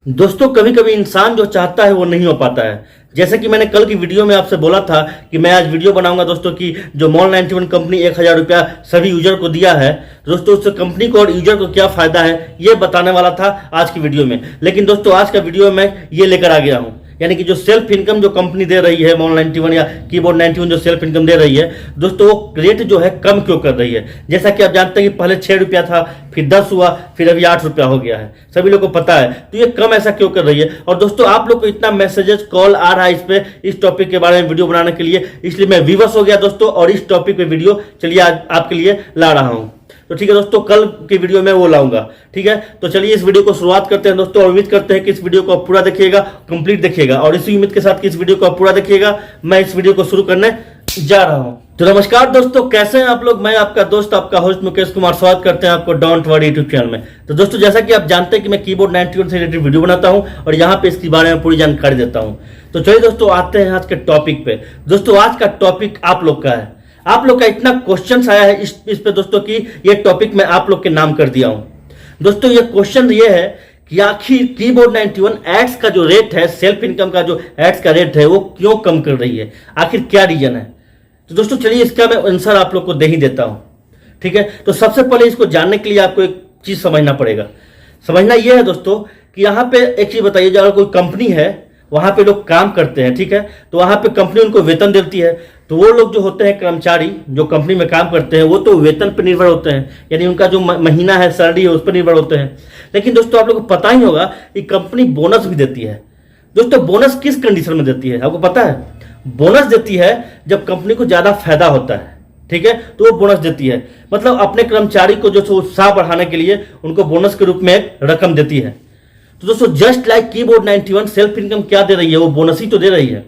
दोस्तों कभी कभी इंसान जो चाहता है वो नहीं हो पाता है। जैसे कि मैंने कल की वीडियो में आपसे बोला था कि मैं आज वीडियो बनाऊंगा दोस्तों कि जो मॉल 91 कंपनी 1000 रुपया सभी यूजर को दिया है, दोस्तों उस कंपनी को और यूजर को क्या फायदा है ये बताने वाला था आज की वीडियो में। लेकिन दोस्तों आज का वीडियो में ये लेकर आ गया हूँ, यानी कि जो सेल्फ इनकम जो कंपनी दे रही है मॉल 91 या कीबोर्ड 91 जो सेल्फ इनकम दे रही है दोस्तों, वो रेट जो है कम क्यों कर रही है। जैसा कि आप जानते हैं कि पहले 6 रुपया था, फिर 10 हुआ, फिर अभी 8 रुपया हो गया है, सभी लोग को पता है। तो ये कम ऐसा क्यों कर रही है। और दोस्तों आप लोग को इतना मैसेजेस कॉल आ रहा है इस पे, इस टॉपिक के बारे में वीडियो बनाने के लिए, इसलिए मैं विवश हो गया दोस्तों और इस टॉपिक पे वीडियो चलिए आज आपके लिए ला रहा हूं। तो ठीक है दोस्तों, कल की वीडियो में वो लाऊंगा। ठीक है, तो चलिए इस वीडियो को शुरुआत करते हैं दोस्तों, और उम्मीद करते हैं कि इस वीडियो को आप पूरा देखिएगा, कंप्लीट देखिएगा, और इसी उम्मीद के साथ कि इस वीडियो को आप पूरा देखिएगा मैं इस वीडियो को शुरू करने जा रहा हूं। तो नमस्कार दोस्तों, कैसे हैं आप लोग। मैं आपका दोस्त आपका होस्ट मुकेश कुमार स्वागत करते हैं आपको डोंट वरी यूट्यूब चैनल में। तो दोस्तों जैसा कि आप जानते हैं कि मैं कीबोर्ड 91 से रिलेटेड वीडियो बनाता हूं और यहां पे इसके बारे में पूरी जानकारी देता हूं। तो चलिए दोस्तों आते हैं आज के टॉपिक पे। दोस्तों आज का टॉपिक आप लोग का है, आप लोग का इतना क्वेश्चन आया है इस पे दोस्तों कि ये टॉपिक मैं आप लोग के नाम कर दिया हूं। दोस्तों ये क्वेश्चन ये है कि आखिर कीबोर्ड 91 एड्स का जो रेट है, सेल्फ इनकम का जो एड्स का रेट है वो क्यों कम कर रही है, आखिर क्या रीजन है। तो दोस्तों चलिए इसका मैं आंसर आप लोग को दे ही देता हूं। ठीक है, तो सबसे पहले इसको जानने के लिए आपको एक चीज समझना पड़ेगा। समझना यह है दोस्तों कि यहां पे एक चीज बताइए, अगर कोई कंपनी है वहां पे लोग काम करते हैं, ठीक है, तो वहां पे कंपनी उनको वेतन देती है, तो वो लोग जो होते हैं कर्मचारी जो कंपनी में काम करते हैं वो तो वेतन पर निर्भर होते हैं, यानी उनका जो महीना है सैलरी है उस पर निर्भर होते हैं। लेकिन दोस्तों आप लोग को पता ही होगा कि कंपनी बोनस भी देती है। दोस्तों बोनस किस कंडीशन में देती है आपको पता है। बोनस देती है जब कंपनी को ज्यादा फायदा होता है, ठीक है, तो वो बोनस देती है, मतलब अपने कर्मचारी को जो उत्साह बढ़ाने के लिए उनको बोनस के रूप में एक रकम देती है। तो दोस्तों just like keyboard 91 self income क्या दे रही है, वो बोनस ही तो दे रही है।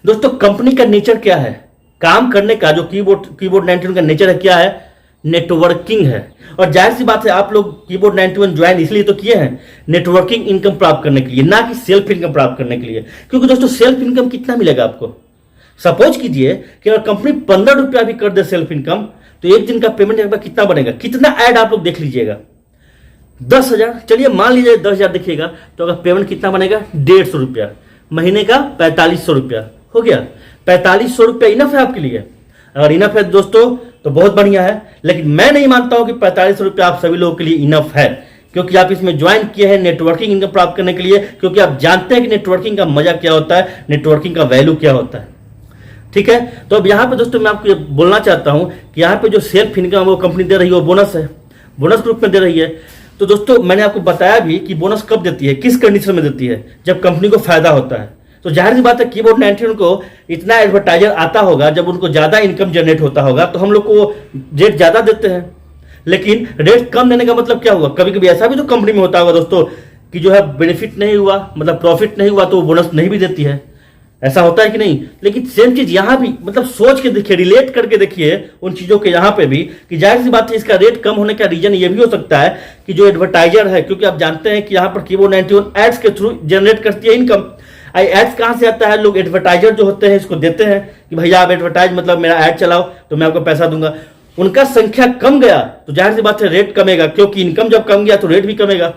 दोस्तों कंपनी का नेचर क्या है काम करने का, जो कीबोर्ड 91 का नेचर है क्या है, नेटवर्किंग है। और जाहिर सी बात है आप लोग कीबोर्ड 91 ज्वाइन इसलिए तो किए हैं नेटवर्किंग इनकम प्राप्त करने के लिए, ना कि सेल्फ इनकम प्राप्त करने के लिए। क्योंकि दोस्तों सेल्फ इनकम कितना मिलेगा आपको, सपोज कीजिए कि अगर कंपनी 15 रुपया भी कर दे सेल्फ इनकम, तो एक दिन का पेमेंट कितना बनेगा, कितना ऐड आप लोग देख लीजिएगा, 10,000, चलिए मान लीजिए 10,000 देखिएगा, तो अगर पेमेंट कितना बनेगा 150 रुपया, महीने का 4500 रुपया हो गया। 4500 रुपया इनफ है आपके लिए। अगर इनफ है दोस्तों तो बहुत बढ़िया है, लेकिन मैं नहीं मानता हूं कि 4500 रुपया आप सभी लोगों के लिए इनफ है, क्योंकि आप इसमें ज्वाइन किए हैं नेटवर्किंग इनकम प्राप्त करने के लिए, क्योंकि आप जानते हैं कि नेटवर्किंग का मजा क्या होता है, नेटवर्किंग का वैल्यू क्या होता है। ठीक है, तो अब यहां पे दोस्तों मैं आपको बोलना चाहता हूं कि यहां पे जो सेल्फ इनकम वो कंपनी दे रही है वो बोनस है, बोनस के रूप में दे रही है। तो दोस्तों मैंने आपको बताया भी कि बोनस कब देती है, किस कंडीशन में देती है, जब कंपनी को फायदा होता है। तो जाहिर सी बात है कीबोर्ड 91 को इतना एडवर्टाइजर आता होगा, जब उनको ज्यादा इनकम जनरेट होता होगा तो हम लोग को रेट ज्यादा देते हैं। लेकिन रेट कम देने का मतलब क्या हुआ, कभी कभी ऐसा भी तो कंपनी में होता होगा दोस्तों कि जो है बेनिफिट नहीं हुआ, मतलब प्रॉफिट नहीं हुआ तो वो बोनस नहीं भी देती है, ऐसा होता है कि नहीं। लेकिन सेम चीज यहां भी, मतलब सोच के देखिए, रिलेट करके देखिए उन चीजों के यहां पे भी, कि जाहिर सी बात है इसका रेट कम होने का रीजन ये भी हो सकता है कि जो एडवर्टाइजर है, क्योंकि आप जानते हैं कि यहां पर कीबोर्ड 91 एड्स के थ्रू जनरेट करती है इनकम। एड्स कहां से आता है, लोग एडवर्टाइजर जो होते हैं इसको देते हैं कि भैया आप एडवर्टाइज, मतलब मेरा एड चलाओ तो मैं आपको पैसा दूंगा। उनका संख्या कम गया तो जाहिर सी बात है रेट कमेगा, क्योंकि इनकम जब कम गया तो रेट भी कमेगा।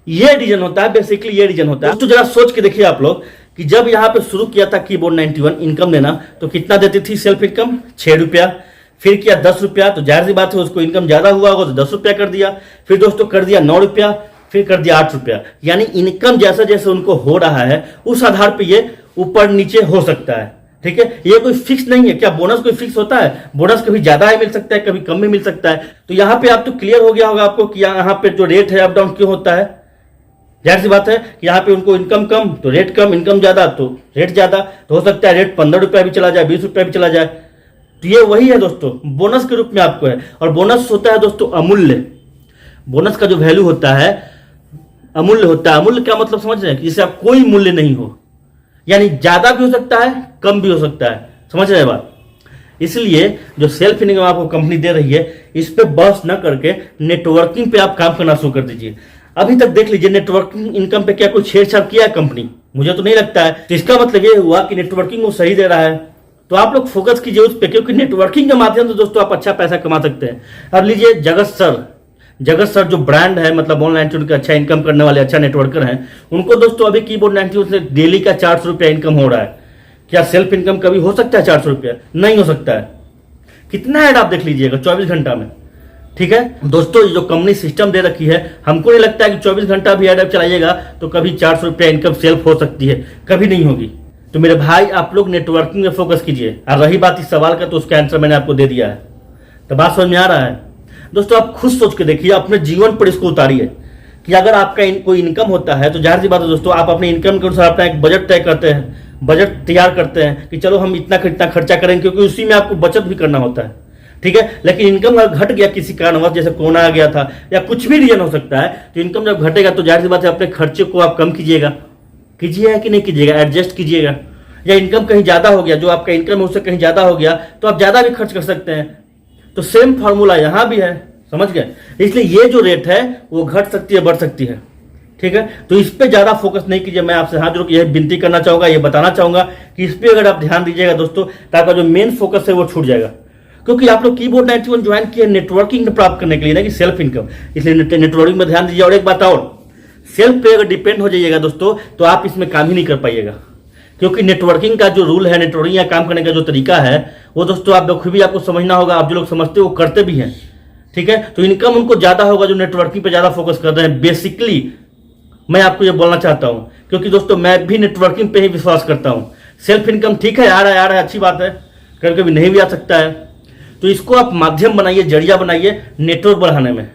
ये रीजन होता है, बेसिकली ये रीजन होता है। दोस्तों जरा सोच के देखिए आप लोग कि जब यहां पे शुरू किया था कीबोर्ड 91 इनकम देना, तो कितना देती थी सेल्फ इनकम, 6 रुपया, फिर किया 10 रुपया, तो जाहिर सी बात है उसको इनकम ज्यादा हुआ होगा तो 10 रुपया कर दिया, फिर दोस्तों कर दिया 9 रुपया, फिर कर दिया 8 रुपया। यानी इनकम जैसा जैसे उनको हो रहा है उस आधार पर ये ऊपर नीचे हो सकता है। ठीक है, ये कोई फिक्स नहीं है। क्या बोनस कोई फिक्स होता है, बोनस कभी ज्यादा ही मिल सकता है, कभी कम भी मिल सकता है। तो यहां पे आप तो क्लियर हो गया होगा आपको कि यहां पे जो रेट है अप डाउन क्यों होता है। जाहिर सी बात है कि यहाँ पे उनको इनकम कम तो रेट कम, इनकम ज्यादा तो रेट ज्यादा, तो हो सकता है रेट 15 रुपया भी चला जाए, 20 रुपया भी चला जाए। तो ये वही है दोस्तों, बोनस के रूप में आपको है। और बोनस होता है दोस्तों अमूल्य, बोनस का जो वैल्यू होता है अमूल्य होता है। अमूल्य क्या मतलब समझ रहे हैं, जिससे आप कोई मूल्य नहीं हो, यानी ज्यादा भी हो सकता है कम भी हो सकता है, समझ रहे हैं बात। इसलिए जो सेल्फ इनकम आपको कंपनी दे रही है इस पे बहस न करके नेटवर्किंग पे आप काम करना शुरू कर दीजिए। अभी तक देख लीजिए नेटवर्किंग इनकम पे क्या कोई छेड़छाड़ किया है कंपनी, मुझे तो नहीं लगता है। तो इसका मतलब ये हुआ कि नेटवर्किंग वो सही दे रहा है। तो आप लोग फोकस कीजिए उस पर, क्योंकि नेटवर्किंग के माध्यम से दोस्तों आप अच्छा पैसा कमा सकते हैं। अब लीजिए जगत सर, जगत सर जो ब्रांड है, मतलब ऑनलाइन के अच्छा इनकम करने वाले अच्छा नेटवर्कर हैं, उनको दोस्तों अभी कीबोर्ड 91 से डेली का 400 रुपया इनकम हो रहा है। क्या सेल्फ इनकम कभी हो सकता है 400 रुपया? नहीं हो सकता है। कितना ऐड आप देख लीजिएगा 24 घंटा में, ठीक है दोस्तों। जो कंपनी सिस्टम दे रखी है, हमको नहीं लगता है कि 24 घंटा भी ऐड चलाइएगा तो कभी 400 रुपया इनकम सेल्फ हो सकती है, कभी नहीं होगी। तो मेरे भाई आप लोग नेटवर्किंग में फोकस कीजिए। और रही बात इस सवाल का, तो उसका आंसर मैंने आपको दे दिया है। तो बात समझ में आ रहा है दोस्तों? आप खुद सोच के देखिए, अपने जीवन पर इसको उतारिए कि अगर आपका कोई इनकम होता है तो जाहिर सी बात है दोस्तों, आप अपने इनकम के अनुसार अपना एक बजट तय करते हैं, बजट तैयार करते हैं कि चलो हम इतना खर्चा करेंगे, क्योंकि उसी में आपको बचत भी करना होता है, ठीक है। लेकिन इनकम अगर घट गया किसी कारणवश, जैसे कोरोना आ गया था या कुछ भी रीजन हो सकता है, तो इनकम जब घटेगा तो जाहिर सी बात है अपने खर्चे को आप कम कीजिएगा कि नहीं कीजिएगा, एडजस्ट कीजिएगा। या इनकम कहीं ज्यादा हो गया, जो आपका इनकम है उससे कहीं ज्यादा हो गया, तो आप ज्यादा भी खर्च कर सकते हैं। तो सेम फार्मूला यहां भी है, समझ गए? इसलिए ये जो रेट है वो घट सकती है, बढ़ सकती है, ठीक है। तो इस पे ज्यादा फोकस नहीं कीजिए। मैं आपसे हाथ जोड़ के यही विनती करना चाहूंगा, ये बताना चाहूंगा कि इस पे अगर आप ध्यान दीजिएगा दोस्तों, तो आपका जो मेन फोकस है वो छूट जाएगा। क्योंकि आप लोग कीबोर्ड 91 ज्वाइन किए नेटवर्किंग प्राप्त करने के लिए, ना कि सेल्फ इनकम, इसलिए नेटवर्किंग में ध्यान दीजिए। और एक बात और, सेल्फ पे अगर डिपेंड हो जाइएगा दोस्तों, तो आप इसमें काम ही नहीं कर पाइएगा। क्योंकि नेटवर्किंग का जो रूल है, नेटवर्किंग या काम करने का जो तरीका है, वो दोस्तों आप बखूबी आपको समझना होगा। आप जो लोग समझते हो वो करते भी हैं, ठीक है। तो इनकम उनको ज्यादा होगा जो नेटवर्किंग पे ज्यादा फोकस कर रहे हैं। बेसिकली मैं आपको ये बोलना चाहता हूं, क्योंकि दोस्तों मैं भी नेटवर्किंग पे ही विश्वास करता हूं। सेल्फ इनकम ठीक है, आ रहा है, अच्छी बात है, कभी कभी नहीं भी आ सकता है। तो इसको आप माध्यम बनाइए, जरिया बनाइए नेटवर्क बढ़ाने में,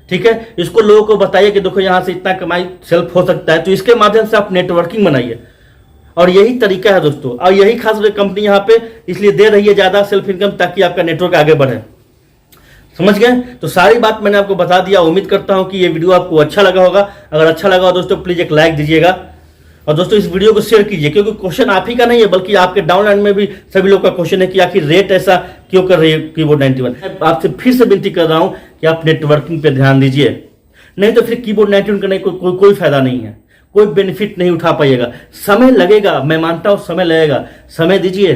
ठीक है। इसको लोगों को बताइए कि देखो यहां से इतना कमाई सेल्फ हो सकता है, तो इसके माध्यम से आप नेटवर्किंग बनाइए। और यही तरीका है दोस्तों, और यही खास कंपनी यहाँ पे इसलिए दे रही है ज्यादा सेल्फ इनकम, ताकि आपका नेटवर्क आगे बढ़े। समझ गए? तो सारी बात मैंने आपको बता दिया। उम्मीद करता हूं कि ये वीडियो आपको अच्छा लगा होगा। अगर अच्छा लगा हो दोस्तों, प्लीज एक लाइक दीजिएगा, और दोस्तों इस वीडियो को शेयर कीजिए, क्योंकि क्वेश्चन आप ही का नहीं है, बल्कि आपके डाउनलाइन में भी सभी लोग का क्वेश्चन है कि आखिर रेट ऐसा क्यों कर रही है कीबोर्ड 91। आपसे फिर से विनती कर रहा हूं कि आप नेटवर्किंग पे ध्यान दीजिए, नहीं तो फिर कीबोर्ड 91 करने का कोई फायदा नहीं है, कोई बेनिफिट नहीं उठा पाइएगा। समय लगेगा, मैं मानता हूं समय लगेगा, समय दीजिए।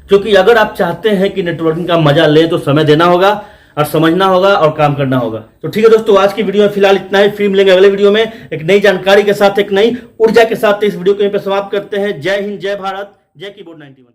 क्योंकि अगर आप चाहते हैं कि नेटवर्किंग का मजा ले, तो समय देना होगा और समझना होगा और काम करना होगा। तो ठीक है दोस्तों, आज की वीडियो में फिलहाल इतना ही। फिर मिलेंगे अगले वीडियो में एक नई जानकारी के साथ, एक नई ऊर्जा के साथ। इस वीडियो को यहीं पे समाप्त करते हैं। जय हिंद, जय भारत, जय कीबोर्ड 91।